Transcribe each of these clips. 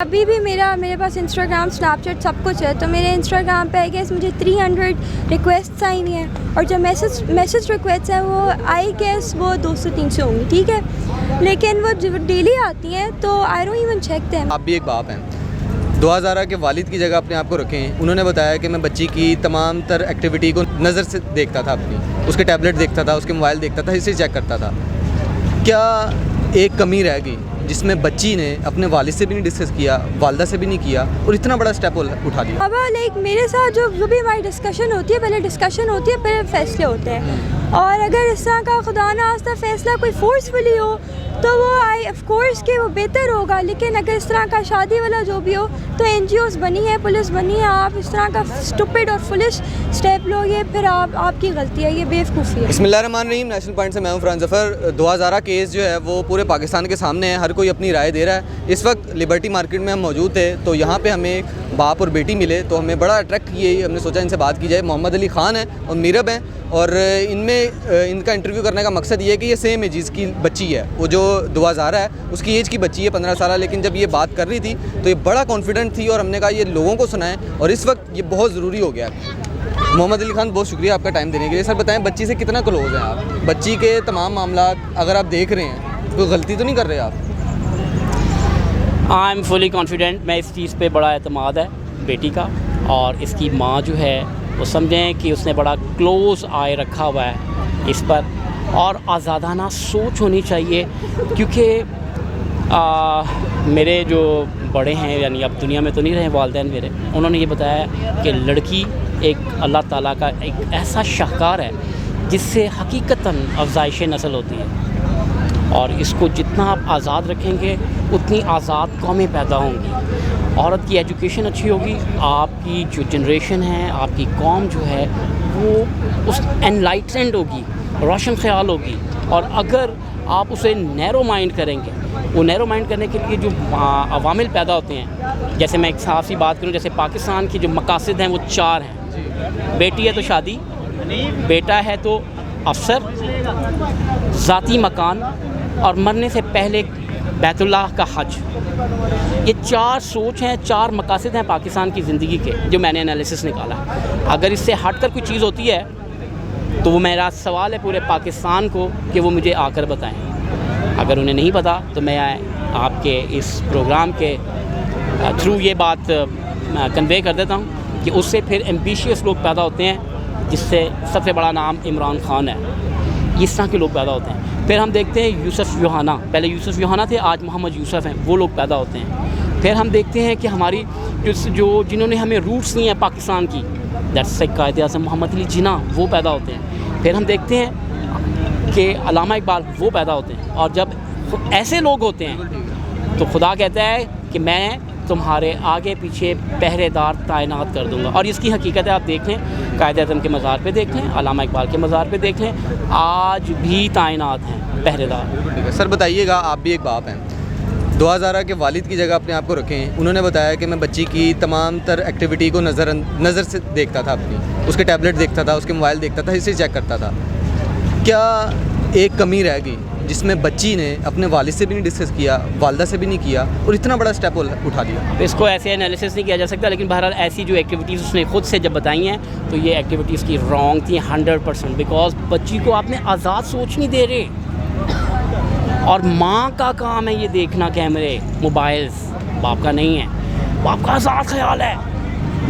अभी भी मेरे पास इंस्टाग्राम, स्नैपचैट सब कुछ है। तो मेरे इंस्टाग्राम पे आई गेस मुझे 300 रिक्वेस्ट आई हुई हैं और जो मैसेज रिक्वेस्ट हैं वो आई गेस वो 200-300 होंगी, ठीक है। लेकिन वो जो डेली आती हैं तो I don't even check them. आप भी एक बाप हैं, 2000 के वालिद की जगह अपने आप को रखें। उन्होंने बताया कि मैं बच्ची की तमाम तर एक्टिविटी को नज़र से देखता था, अपनी उसके टैबलेट देखता था, उसके मोबाइल देखता था, इसे चेक करता था। क्या एक कमी रह गई जिसमें बच्ची ने अपने वालिद से भी नहीं डिस्कस किया, वालदा से भी नहीं किया और इतना बड़ा स्टेप उठा लिया? अब लाइक मेरे साथ जो भी हमारी डिस्कशन होती है, पहले डिस्कशन होती है, फिर फैसले होते हैं। और अगर इस तरह का खुदा ना खास्ता फैसला कोई फोर्सफुली हो तो वो ऑफ कोर्स कि वो बेहतर होगा। लेकिन अगर इस तरह का शादी वाला जो भी हो तो NGOs बनी है, पुलिस बनी है, आप इस तरह का स्टूपिड और फुलिश स्टेप लोगे फिर आपकी गलती है, ये बेवकूफ़ी है। बिस्मिल्लाहिर्रहमानिर्रहीम। नेशनल पॉइंट से मैं हूँ फरहान ज़फ़र। 2000 केस जो है वो पूरे पाकिस्तान के सामने है, हर कोई अपनी राय दे रहा है। इस वक्त लिबर्टी मार्केट में हम मौजूद थे तो यहाँ पे हमें एक बाप और बेटी मिले तो हमें बड़ा अट्रैक्ट किए, हमने सोचा इनसे बात की जाए। मोहम्मद अली ख़ान है और मीरब हैं और इनका इंटरव्यू करने का मकसद ये है कि ये सेम एज की बच्ची है, वो जो 2000 है उसकी एज की बच्ची है 15 साल। लेकिन जब ये बात कर रही थी तो ये बड़ा कॉन्फिडेंट थी और हमने कहा ये लोगों को सुनाएं और इस वक्त ये बहुत ज़रूरी हो गया। मोहम्मद अली ख़ान, बहुत शुक्रिया आपका टाइम देने के लिए। सर बताएं, बच्ची से कितना क्लोज़ हैं आप? बच्ची के तमाम मामला अगर आप देख रहे हैं, कोई गलती तो नहीं कर रहे आप? I am fully confident. मैं इस चीज़ पे बड़ा एतमाद है बेटी का, और इसकी माँ जो है वो समझें कि उसने बड़ा क्लोज़ आए रखा हुआ है इस पर, और आज़ादाना सोच होनी चाहिए। क्योंकि मेरे जो बड़े हैं, यानी अब दुनिया में तो नहीं रहे वालिदैन मेरे, उन्होंने ये बताया कि लड़की एक अल्लाह ताला का एक ऐसा शाहकार है जिससे हकीकतन अफजाइश नस्ल होती है, और इसको जितना आप आज़ाद रखेंगे उतनी आज़ाद कौमें पैदा होंगी। औरत की एजुकेशन अच्छी होगी, आपकी जो जनरेशन है, आपकी कौम जो है वो उस एनलाइटेंड होगी, रोशन ख्याल होगी। और अगर आप उसे नैरो माइंड करेंगे, वो नैरो माइंड करने के लिए जो अवामिल पैदा होते हैं, जैसे मैं एक साफ सी बात करूं, जैसे पाकिस्तान की जो मकासद हैं वो 4 हैं। बेटी है तो शादी, बेटा है तो अफसर, ज़ाती मकान, और मरने से पहले बैतुल्लाह का हज। ये 4 सोच हैं, 4 मकासद हैं पाकिस्तान की ज़िंदगी के, जो मैंने एनालिसिस निकाला। अगर इससे हट कर कोई चीज़ होती है तो वो मेरा सवाल है पूरे पाकिस्तान को कि वो मुझे आकर बताएं। अगर उन्हें नहीं पता तो मैं आपके इस प्रोग्राम के थ्रू ये बात कन्वे कर देता हूँ कि उससे फिर एम्बिशियस लोग पैदा होते हैं, जिससे सबसे बड़ा नाम इमरान खान है। इस तरह के लोग पैदा होते हैं। फिर हम देखते हैं यूसुफ योहाना, पहले यूसुफ योहाना थे, आज मोहम्मद यूसुफ हैं, वो लोग पैदा होते हैं। फिर हम देखते हैं कि हमारी जो जिन्होंने हमें रूट्स दी हैं पाकिस्तान की, दैट्स कायद-ए-आज़म मोहम्मद अली जिन्ना, वो पैदा होते हैं। फिर हम देखते हैं कि अल्लामा इकबाल, वो पैदा होते हैं। और जब ऐसे लोग होते हैं तो खुदा कहता है कि मैं तुम्हारे आगे पीछे पहरेदार तैनात कर दूंगा। और इसकी हकीकत है, आप देख लें, कायद-ए-आज़म के मज़ार पे देख लें, अल्लामा इकबाल के मज़ार पे देख लें, आज भी तैनात हैं पहरेदार। सर बताइएगा, आप भी एक बाप हैं, 2000 के वालिद की जगह अपने आप को रखें। उन्होंने बताया कि मैं बच्ची की तमाम तर एक्टिविटी को नज़र से देखता था, अपनी उसके टैबलेट देखता था, उसके मोबाइल देखता था, इसे चेक करता था। क्या एक कमी रह गई जिसमें बच्ची ने अपने वालिद से भी नहीं डिस्कस किया, वालदा से भी नहीं किया और इतना बड़ा स्टेप उठा लिया? इसको ऐसे एनालिसिस नहीं किया जा सकता, लेकिन बहरहाल ऐसी जो एक्टिविटीज़ उसने खुद से जब बताई हैं तो ये एक्टिविटीज़ की रॉन्ग थी 100%। बिकॉज बच्ची को आपने आज़ाद सोच नहीं दे रहे, और माँ का काम है ये देखना कैमरे, मोबाइल्स, बाप का नहीं है। बाप का आज़ाद ख्याल है।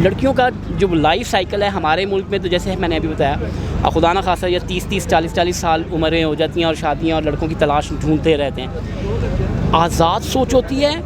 लड़कियों का जो लाइफ साइकिल है हमारे मुल्क में, तो जैसे मैंने अभी बताया, खुदा न खासा ये 30-30, 40-40 साल उम्रें हो जाती हैं और शादियाँ और लड़कों की तलाश ढूंढते रहते हैं। आज़ाद सोच होती है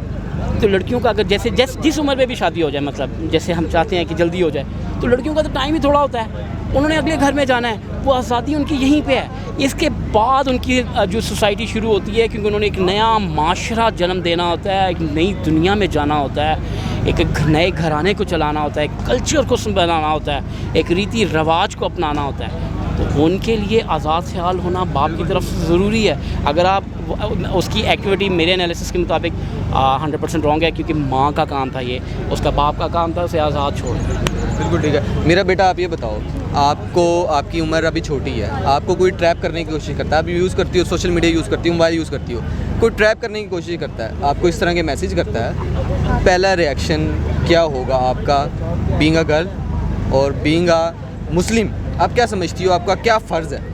तो लड़कियों का अगर जैसे जिस उम्र में भी शादी हो जाए, मतलब जैसे हम चाहते हैं कि जल्दी हो जाए, तो लड़कियों का तो टाइम ही थोड़ा होता है, उन्होंने अगले घर में जाना है, वो आज़ादी उनकी यहीं पे है। इसके बाद उनकी जो सोसाइटी शुरू होती है, क्योंकि उन्होंने एक नया माशरा जन्म देना होता है, एक नई दुनिया में जाना होता है, एक नए घराने को चलाना होता है, एक कल्चर को बनाना होता है, एक रीति रिवाज को अपनाना होता है। तो उनके लिए आज़ाद ख्याल होना बाप की तरफ से ज़रूरी है। अगर आप उसकी एक्टिविटी मेरे एनालिसिस के मुताबिक 100% रॉन्ग है, क्योंकि माँ का काम था ये, उसका बाप का काम था उसे आज़ाद छोड़। बिल्कुल ठीक है। मेरा बेटा, आप ये बताओ, आपको, आपकी उम्र अभी छोटी है, आपको कोई ट्रैप करने की कोशिश करता है, आप यूज़ करती हो, सोशल मीडिया यूज़ करती हो, मोबाइल यूज़ करती हो, कोई ट्रैप करने की कोशिश करता है, आपको इस तरह के मैसेज करता है, पहला रिएक्शन क्या होगा आपका, बीइंग अ गर्ल और बीइंग अ मुस्लिम? आप क्या समझती हो, आपका क्या फ़र्ज़ है?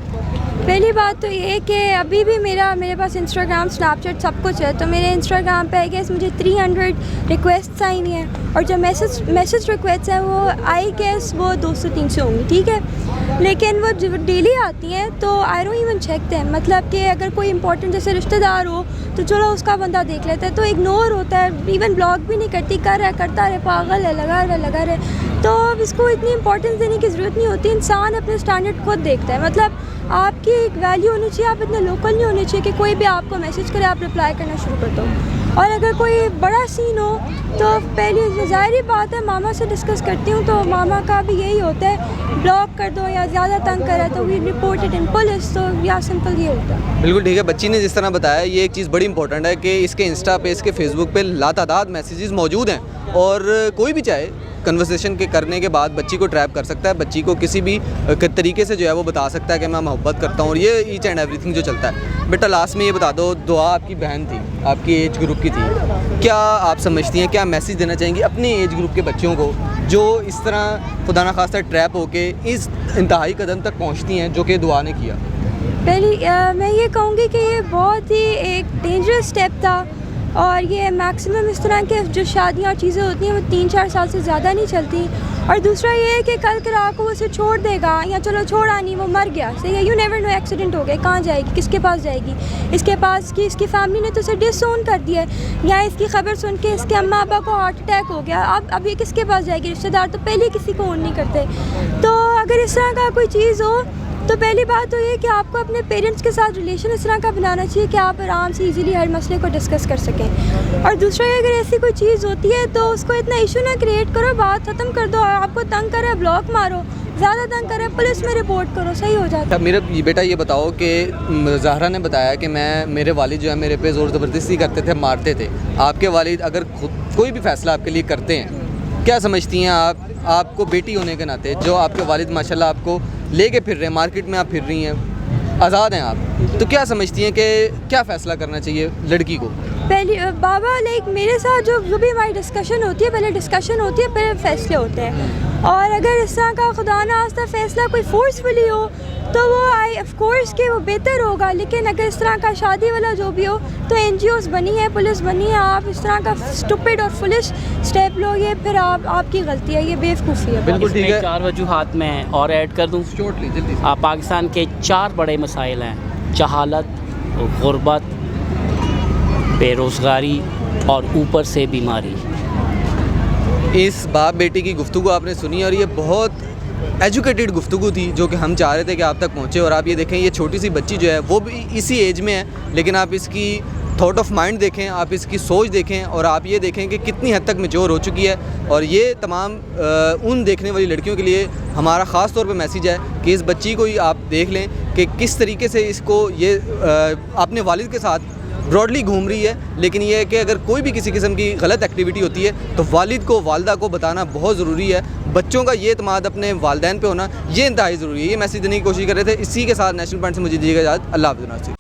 पहली बात तो ये है कि अभी भी मेरे पास इंस्टाग्राम, स्नैपचैट सब कुछ है, तो मेरे इंस्टाग्राम पे आई गेस मुझे 300 रिक्वेस्ट आई नहीं है, और जो मैसेज रिक्वेस्ट हैं वो आई गेस वो 200-300 होंगी, ठीक है। लेकिन वो जो डेली आती हैं तो I don't even check them, मतलब कि अगर कोई इंपॉर्टेंट जैसे रिश्तेदार हो तो चलो उसका बंदा देख लेता है, तो इग्नोर होता है, इवन ब्लॉक भी नहीं करती, कर रहा करता रहे, पागल है, लगा रहे। तो अब इसको इतनी इंपॉर्टेंस देने की ज़रूरत नहीं होती, इंसान अपने स्टैंडर्ड खुद देखता है। मतलब आपकी एक वैल्यू होनी चाहिए, आप इतने लोकल नहीं होने चाहिए कि कोई भी आपको मैसेज करे आप रिप्लाई करना शुरू कर दो। और अगर कोई बड़ा सीन हो तो पहले ज़ाहिर बात है मामा से डिस्कस करती हूँ, तो मामा का भी यही होता है, ब्लॉक कर दो या ज़्यादा तंग करा तो we report it in police, तो या सिंपल ये होता है। बिल्कुल ठीक है, बच्ची ने जिस तरह बताया ये एक चीज़ बड़ी इंपॉर्टेंट है कि इसके इंस्टा पे, इसके फेसबुक पे लातादाद मैसेजेस मौजूद हैं, और कोई भी चाहे कन्वर्सेशन के करने के बाद बच्ची को ट्रैप कर सकता है, बच्ची को किसी भी तरीके से जो है वो बता सकता है कि मैं मोहब्बत करता हूँ, और ये ईच एंड एवरीथिंग जो चलता है। बेटा लास्ट में ये बता दो, दुआ आपकी बहन थी, आपकी एज ग्रुप की थी, क्या आप समझती हैं, क्या मैसेज देना चाहेंगी अपने एज ग्रुप के बच्चों को जो इस तरह खुदा न खास्ता ट्रैप होके इस इंतहाई कदम तक पहुँचती हैं जो कि दुआ ने किया? पहली मैं ये कहूँगी कि ये बहुत ही एक डेंजरस स्टेप था, और ये मैक्सिमम इस तरह के जो शादियाँ और चीज़ें होती हैं वो 3-4 साल से ज़्यादा नहीं चलती। और दूसरा ये है कि कल कर को वो उसे छोड़ देगा, या चलो छोड़ा नहीं, वो मर गया, सही है, यू नेवर नो, एक्सीडेंट हो गया, कहाँ जाएगी, किसके पास जाएगी? इसके पास कि इसकी फैमिली ने तो उसे डिसओन कर दिया है, या इसकी खबर सुन के इसके अम्मा अब्बा को हार्ट अटैक हो गया, अब ये किसके पास जाएगी? रिश्तेदार तो पहले ही किसी को ओन नहीं करते। तो अगर इस तरह का कोई चीज़ हो तो पहली बात तो ये कि आपको अपने पेरेंट्स के साथ रिलेशन इस तरह का बनाना चाहिए कि आप आराम से इजीली हर मसले को डिस्कस कर सकें। और दूसरा ये, अगर ऐसी कोई चीज़ होती है तो उसको इतना इशू ना क्रिएट करो, बात ख़त्म कर दो, आपको तंग करे ब्लॉक मारो, ज़्यादा तंग करे पुलिस में रिपोर्ट करो, सही हो जाता है। मेरा बेटा ये बताओ कि ज़हरा ने बताया कि मेरे वालिद जो है मेरे पे ज़ोर ज़बरदस्ती करते थे, मारते थे। आपके वालिद अगर कोई भी फ़ैसला आपके लिए करते हैं, क्या समझती हैं आपको बेटी होने के नाते, जो आपके वालिद माशाल्लाह आपको लेके फिर रहे हैं, मार्केट में आप फिर रही हैं, आज़ाद हैं आप, तो क्या समझती हैं कि क्या फ़ैसला करना चाहिए लड़की को? पहली बाबा लाइक मेरे साथ जो भी हमारी डिस्कशन होती है, पहले डिस्कशन होती है, पहले फ़ैसले होते हैं। और अगर इस तरह का खुदा ना खास्ता फ़ैसला कोई फोर्सफुली हो तो वो ऑफ कोर्स कि वो बेहतर होगा, लेकिन अगर इस तरह का शादी वाला जो भी हो तो NGOs बनी है, पुलिस बनी है, आप इस तरह का स्टूपिड और फुलिश स्टेप लो, ये फिर आपकी गलती है, ये बेवकूफ़ी है। बिल्कुल ठीक है। 4 वजूहात में और ऐड कर दूँ, पाकिस्तान के 4 बड़े मसाइल हैं, जहालत, गुर्बत, बेरोज़गारी और ऊपर से बीमारी। इस बाप बेटी की गुफ्तगू आपने सुनी, और ये बहुत एजुकेटेड गुफ्तगू थी जो कि हम चाह रहे थे कि आप तक पहुँचे। और आप ये देखें, ये छोटी सी बच्ची जो है वो भी इसी एज में है, लेकिन आप इसकी थॉट ऑफ माइंड देखें, आप इसकी सोच देखें, और आप ये देखें कि कितनी हद तक मैच्योर हो चुकी है। और ये तमाम उन देखने वाली लड़कियों के लिए हमारा ख़ास तौर पे मैसेज है कि इस बच्ची को ही आप देख लें कि किस तरीके से इसको ये अपने वालिद के साथ ब्रॉडली घूम रही है। लेकिन ये है कि अगर कोई भी किसी किस्म की गलत एक्टिविटी होती है तो वालिद को, वालदा को बताना बहुत ज़रूरी है। बच्चों का ये एतमाद अपने वालदैन पे होना ये इंतहाई ज़रूरी है। ये मैसेज देने की कोशिश कर रहे थे। इसी के साथ नेशनल पॉइंट से मुझे दीजिएगा इजाज़त। अल्लाह हाफ़िज़।